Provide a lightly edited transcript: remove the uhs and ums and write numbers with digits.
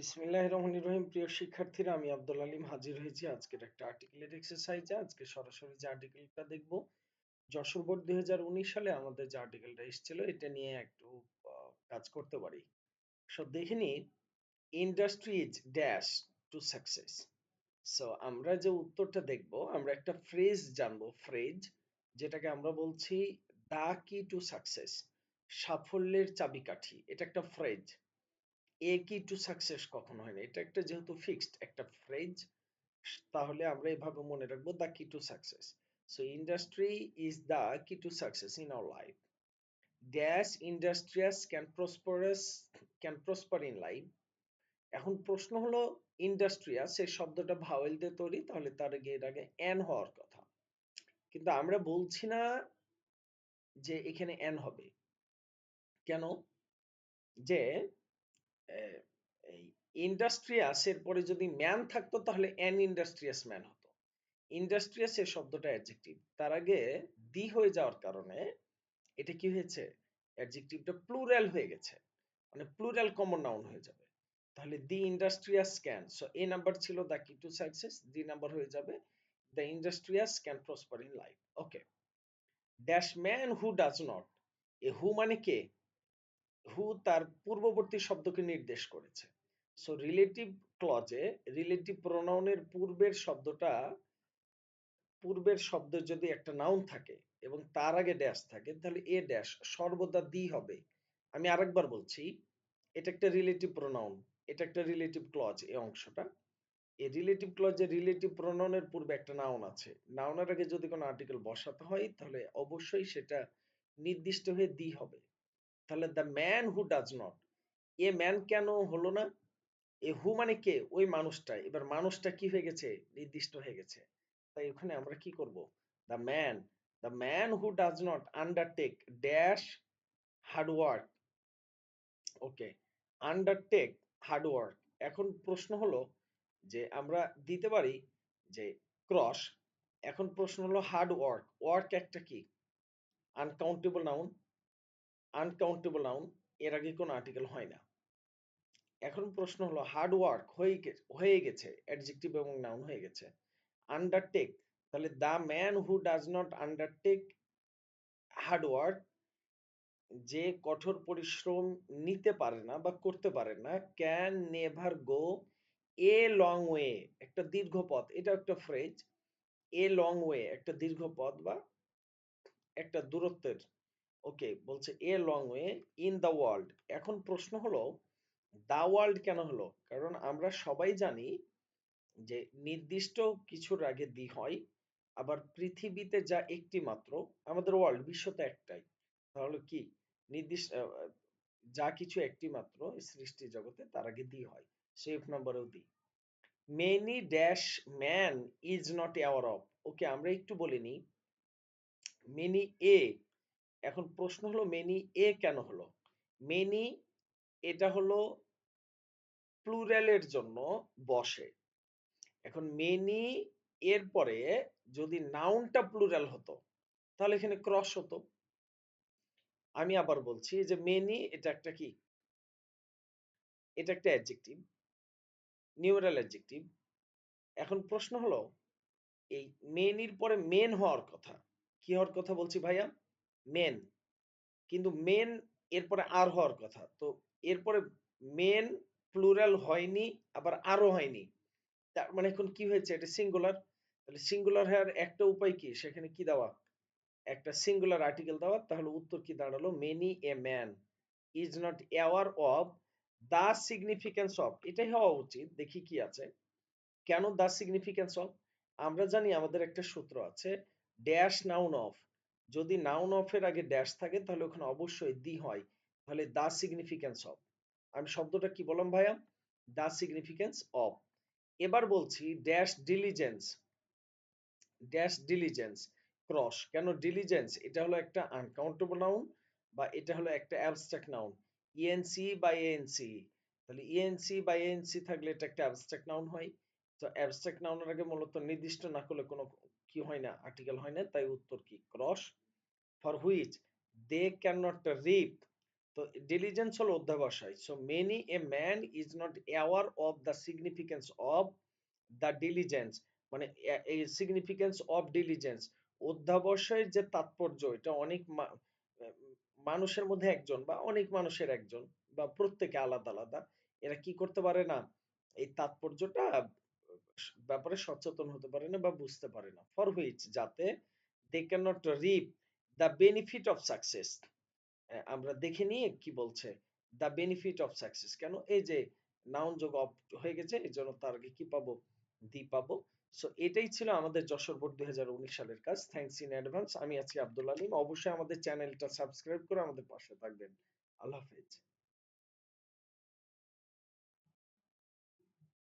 বিসমিল্লাহির রহমানির রহিম। প্রিয় শিক্ষার্থীরা, আমি আব্দুল আলিম হাজির হয়েছি আজকের একটা আর্টিকেলের এক্সারসাইজে। আজকে সরাসরি যে আর্টিকেলটা দেখব, যশোর বোর্ড 2019 সালে আমাদের যে আর্টিকেলটা এসেছিল এটা নিয়ে একটু কাজ করতে পারি। সো দেখে নিই, industry is dash two success. So আমরা যে উত্তরটা দেখব, আমরা একটা ফ্রেজ জানবো, ফ্রেজ যেটাকে আমরা বলছি দা কি টু সাকসেস, সাফল্যের চাবিকাঠি। এটা একটা ফ্রেজ। এ কি টু সাকসেস কখনো হয় না, এটা একটা যেহেতু ফিক্সড একটা ফ্রেজ, তাহলে আমরা এভাবে মনে রাখবো the key to success. So industry is the key to success in our life. Dash industrious can prosper in life. এখন প্রশ্ন হলো, ইন্ডাস্ট্রিয়াস এই শব্দটা ভাওয়েল দিয়ে তৈরি, তাহলে তার আগে এর আগে এন হওয়ার কথা, কিন্তু আমরা বলছি না যে এখানে এন হবে। কেন? যে আহ, এই ইন্ডাস্ট্রিয়াস এর পরে যদি ম্যান থাকতো তাহলে অ্যান ইন্ডাস্ট্রিয়াস ম্যান হতো। ইন্ডাস্ট্রিয়াস এর শব্দটা অ্যাডজেক্টিভ, তার আগে দি হয়ে যাওয়ার কারণে এটা কি হয়েছে, অ্যাডজেক্টিভটা প্লুরাল হয়ে গেছে, মানে প্লুরাল কমন নাউন হয়ে যাবে। তাহলে the industrious can, so a number ছিল the key to success, the number হয়ে যাবে the industrious can prosper in life. Okay. Dash man who does not, এ হু মানে কে? হু তার পূর্ববর্তী শব্দকে নির্দেশ করেছে। সো রিলেটিভ ক্লজে রিলেটিভ প্রোনাউনের পূর্বের শব্দ যদি একটা নাউন থাকে এবং তার আগে ড্যাশ থাকে, তাহলে এ ড্যাশ সর্বদা দি হবে। আমি আরেকবার বলছি, এটা একটা রিলেটিভ প্রোনাউন, এটা একটা রিলেটিভ ক্লজ। এই অংশটা, এই রিলেটিভ ক্লজে রিলেটিভ প্রোনাউনের পূর্বে একটা নাউন আছে, নাউনের আগে যদি কোনো আর্টিকেল বসাতে হয় তাহলে অবশ্যই সেটা নির্দিষ্ট হয়ে দি হবে। তাহলে the man who does not, a man কেন হলো না? এ হু মানে কে? ওই মানুষটা। এবার মানুষটা কি হয়ে গেছে? নির্দিষ্ট হয়ে গেছে। তাই ওখানে আমরা কি করব? The man, the man who does not undertake dash hard work. Okay, undertake hard work. এখন প্রশ্ন হলো যে আমরা দিতে পারি যে ক্রস। এখন প্রশ্ন হলো হার্ড ওয়ার্ক, ওয়ার্ক একটা কি? Uncountable noun. আনকাউন্টেবল নাউন এর আগে কোনো আর্টিকেল হয় না। এখন প্রশ্ন হলো হার্ড ওয়ার্ক হয়ে গেছে, অ্যাডজেক্টিভ এবং নাউন হয়ে গেছে। আন্ডারটেক, তাহলে the man who does not undertake hard work, যে কঠোর পরিশ্রম নিতে পারে না বা করতে পারে না, can never go a long way, একটা দীর্ঘ পথ, এটা একটা ফ্রেজ। এ লং ওয়ে একটা দীর্ঘ পথ বা একটা দূরত্বের। ওকে, বলছে a long way in the world. এখন প্রশ্ন হলো দা ওয়ার্ল্ড কেন হলো? কারণ আমরা সবাই জানি যে নির্দিষ্ট কিছুর আগে দি হয়, আবার পৃথিবীতে যা একটি মাত্র, আমাদের ওয়ার্ল্ড বিশ্ব তো একটাই, তাহলে কি নির্দিষ্ট যা কিছু একটি মাত্র সৃষ্টি জগতে, তার আগে দি হয়। সেফ নাম্বারেও the. Many dash man is not aware of. Okay, আমরা একটু বলে নিই মেনি এ। এখন প্রশ্ন হলো মেনি এ কেন হলো? মেনি এটা হলো প্লুরালের জন্য বসে। এখন মেনি এর পরে যদি নাউনটা প্লুরাল হতো তাহলে এখানে ক্রস হতো। আমি আবার বলছি যে মেনি এটা একটা কি? এটা একটা অ্যাডজেক্টিভ, নিউরাল অ্যাডজেক্টিভ। এখন প্রশ্ন হলো এই মেনির পরে মেন হওয়ার কথা। কি হওয়ার কথা বলছি ভাইয়া? মেন। কিন্তু মেন এরপরে আর হওয়ার কথা, তো এরপরে মেন প্লুরাল হয়নি, আবার আরও হয়নি। তার মানে এখন কি হয়েছে? এটা সিঙ্গুলার। তাহলে সিঙ্গুলার হওয়ার একটা উপায় কি? সেখানে কি দেওয়া? একটা সিঙ্গুলার আর্টিকেল দেওয়া। তাহলে উত্তর কি দাঁড়ালো? Many a man is not aware of the significance of. এটাই হওয়া উচিত। দেখি কি আছে। কেন দ্য সিগনিফিকেন্স অফ? আমরা জানি আমাদের একটা সূত্র আছে, ড্যাশ নাউন অফ। যদি নাউন অফ এর আগে ড্যাশ থাকে তাহলে ওখানে অবশ্যই দি হয়। তাহলে দ্য সিগনিফিকেন্স অফ, আমি শব্দটা কি বললাম ভাইয়া? The significance of. এবার বলছি dash diligence, dash diligence cross. কেন ডিলিজেন্স? এটা হলো একটা আনকাউন্টেবল নাউন বা এটা হলো একটা অ্যাবস্ট্রাক্ট নাউন। ইএনসি বা এএনসি, তাহলে ইএনসি বা এএনসি থাকলে এটা একটা অ্যাবস্ট্রাক্ট নাউন হয়। তো অ্যাবস্ট্রাক্ট নাউনের আগে মূলত নির্দিষ্ট না করলে কোনো কি হয় না, আর্টিকেল হয় না, তাই উত্তর কি? Cross. For which they can not reap, তো diligence হলো অধ্যবসায়। So many a man is not aware of the significance of the diligence, মানে এই significance of diligence, অধ্যবসায়ের যে তাৎপর্য, এটা অনেক মানুষের মধ্যে একজন বা অনেক মানুষের একজন বা প্রত্যেকে আলাদা আলাদা এরা কি করতে পারে না, এই তাৎপর্যটা ব্যাপারে সচেতন হতে পারে না বা বুঝতে পারে না, ফর হুইচ, যাতে they can not reap the benefit of success. আমরা দেখে নিয়ে কি বলছে, দ্য বেনিফিট অফ সাকসেস, কেন এই যে নাউন যোগ অফ হয়ে গেছে, এই জন্য তার আগে কি পাবো, দি পাবো। সো এটাই ছিল আমাদের যশোর বোর্ড 2019 সালের কাজ। Thanks in advance. আমি আছি আব্দুল আলিম। অবশ্যই আমাদের চ্যানেলটা সাবস্ক্রাইব করে আমাদের পাশে থাকবেন। আল্লাহ হাফেজ।